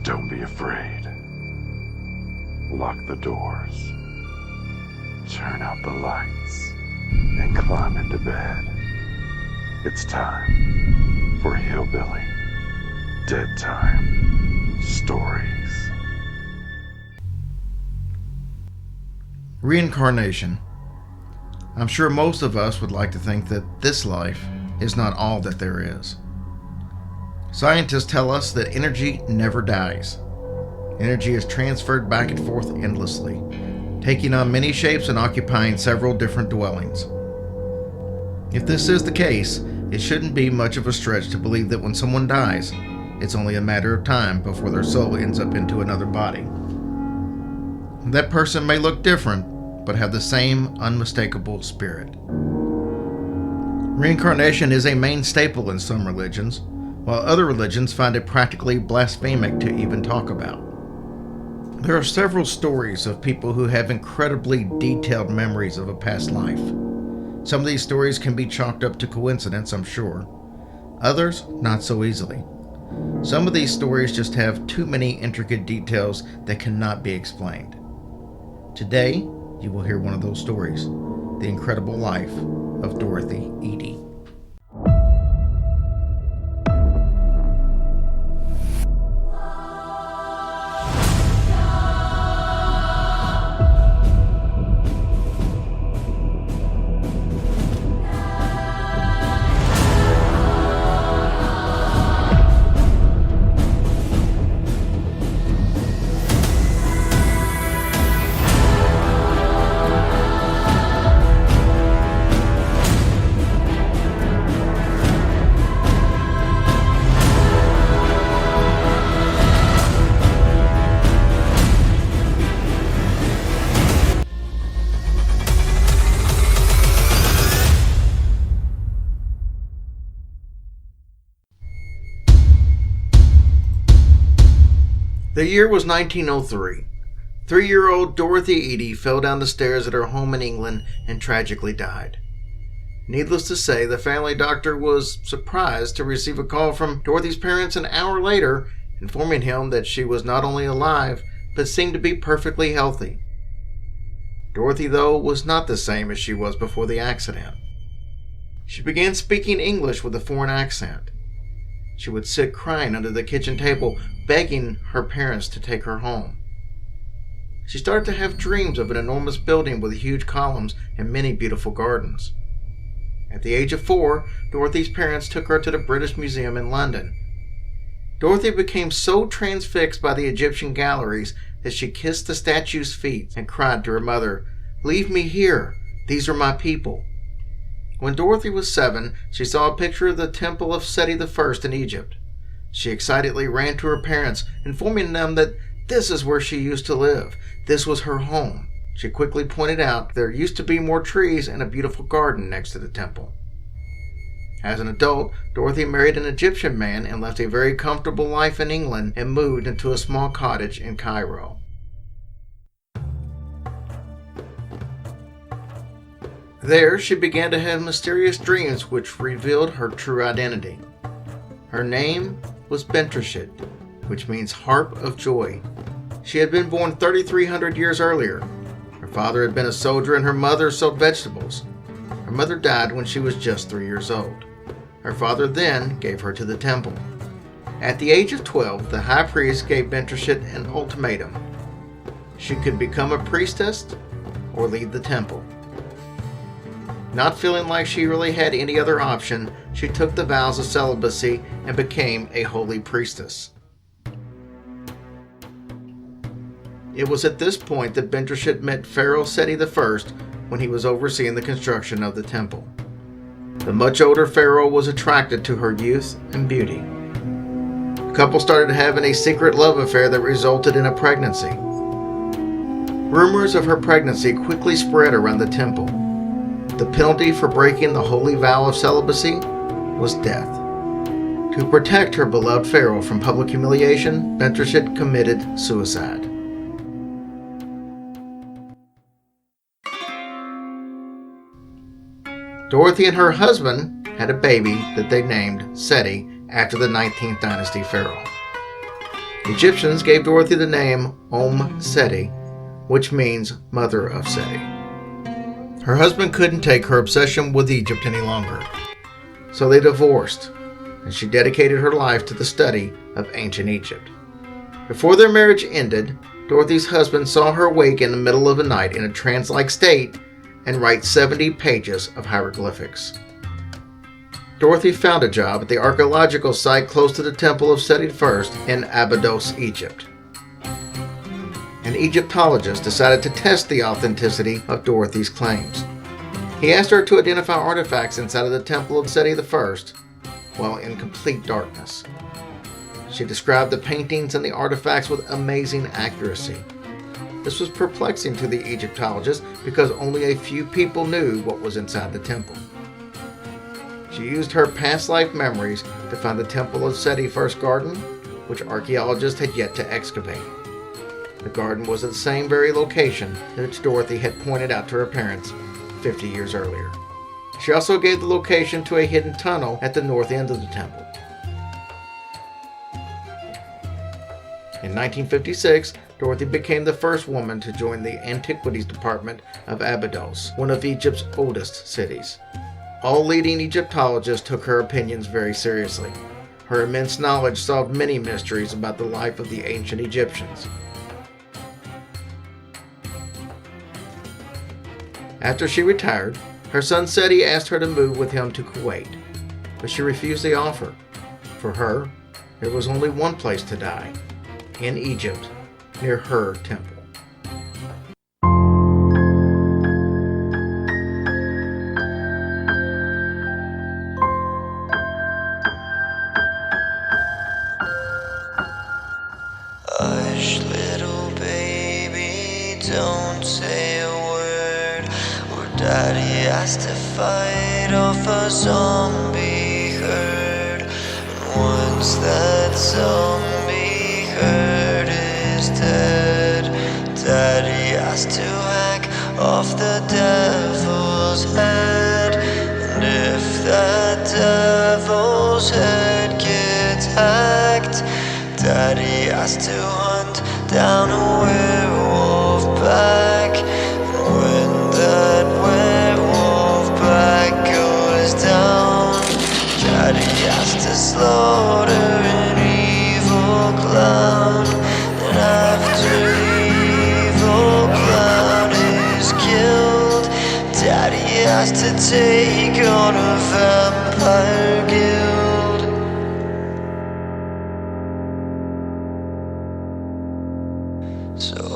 Don't be afraid. Lock the doors. Turn out the lights. And climb into bed. It's time for Hillbilly Dead Time Stories. Reincarnation. I'm sure most of us would like to think that this life is not all that there is. Scientists tell us that energy never dies. Energy is transferred back and forth endlessly, taking on many shapes and occupying several different dwellings. If this is the case, it shouldn't be much of a stretch to believe that when someone dies, it's only a matter of time before their soul ends up into another body. That person may look different, but have the same unmistakable spirit. Reincarnation is a main staple in some religions, while other religions find it practically blasphemic to even talk about. There are several stories of people who have incredibly detailed memories of a past life. Some of these stories can be chalked up to coincidence, I'm sure. Others, not so easily. Some of these stories just have too many intricate details that cannot be explained. Today, you will hear one of those stories, The Incredible Life of Dorothy Eady. The year was 1903. 3-year-old Dorothy Eady fell down the stairs at her home in England and tragically died. Needless to say, the family doctor was surprised to receive a call from Dorothy's parents an hour later, informing him that she was not only alive, but seemed to be perfectly healthy. Dorothy, though, was not the same as she was before the accident. She began speaking English with a foreign accent. She would sit crying under the kitchen table, begging her parents to take her home. She started to have dreams of an enormous building with huge columns and many beautiful gardens. At the age of 4, Dorothy's parents took her to the British Museum in London. Dorothy became so transfixed by the Egyptian galleries that she kissed the statue's feet and cried to her mother, "Leave me here. These are my people." When Dorothy was 7, she saw a picture of the temple of Seti I in Egypt. She excitedly ran to her parents, informing them that this is where she used to live. This was her home. She quickly pointed out there used to be more trees and a beautiful garden next to the temple. As an adult, Dorothy married an Egyptian man and left a very comfortable life in England and moved into a small cottage in Cairo. There, she began to have mysterious dreams which revealed her true identity. Her name was Bentreshit, which means harp of joy. She had been born 3,300 years earlier. Her father had been a soldier and her mother sold vegetables. Her mother died when she was just 3 years old. Her father then gave her to the temple. At the age of 12, the high priest gave Bentreshit an ultimatum. She could become a priestess or leave the temple. Not feeling like she really had any other option, she took the vows of celibacy and became a holy priestess. It was at this point that Bentreshit met Pharaoh Seti I when he was overseeing the construction of the temple. The much older pharaoh was attracted to her youth and beauty. The couple started having a secret love affair that resulted in a pregnancy. Rumors of her pregnancy quickly spread around the temple. The penalty for breaking the holy vow of celibacy was death. To protect her beloved pharaoh from public humiliation, Bentreshit committed suicide. Dorothy and her husband had a baby that they named Seti after the 19th dynasty pharaoh. Egyptians gave Dorothy the name Seti, which means Mother of Seti. Her husband couldn't take her obsession with Egypt any longer, so they divorced, and she dedicated her life to the study of ancient Egypt. Before their marriage ended, Dorothy's husband saw her wake in the middle of the night in a trance-like state and write 70 pages of hieroglyphics. Dorothy found a job at the archaeological site close to the Temple of Seti I in Abydos, Egypt. An Egyptologist decided to test the authenticity of Dorothy's claims. He asked her to identify artifacts inside of the Temple of Seti I while in complete darkness. She described the paintings and the artifacts with amazing accuracy. This was perplexing to the Egyptologist because only a few people knew what was inside the temple. She used her past life memories to find the Temple of Seti I's garden, which archaeologists had yet to excavate. The garden was at the same very location which Dorothy had pointed out to her parents 50 years earlier. She also gave the location to a hidden tunnel at the north end of the temple. In 1956, Dorothy became the first woman to join the Antiquities Department of Abydos, one of Egypt's oldest cities. All leading Egyptologists took her opinions very seriously. Her immense knowledge solved many mysteries about the life of the ancient Egyptians. After she retired, her son Seti asked her to move with him to Kuwait, but she refused the offer. For her, there was only one place to die, in Egypt, near her temple. Hush, little baby, don't say a word, or Daddy has to fight off a zombie herd. And once that zombie herd is dead, Daddy has to hack off the devil's head. And if that devil's head gets hacked, Daddy has to hunt down a werewolf pack. And when that werewolf pack goes down, Daddy has to slaughter an evil clown. And after the evil clown is killed, Daddy has to take on a vampire guild. So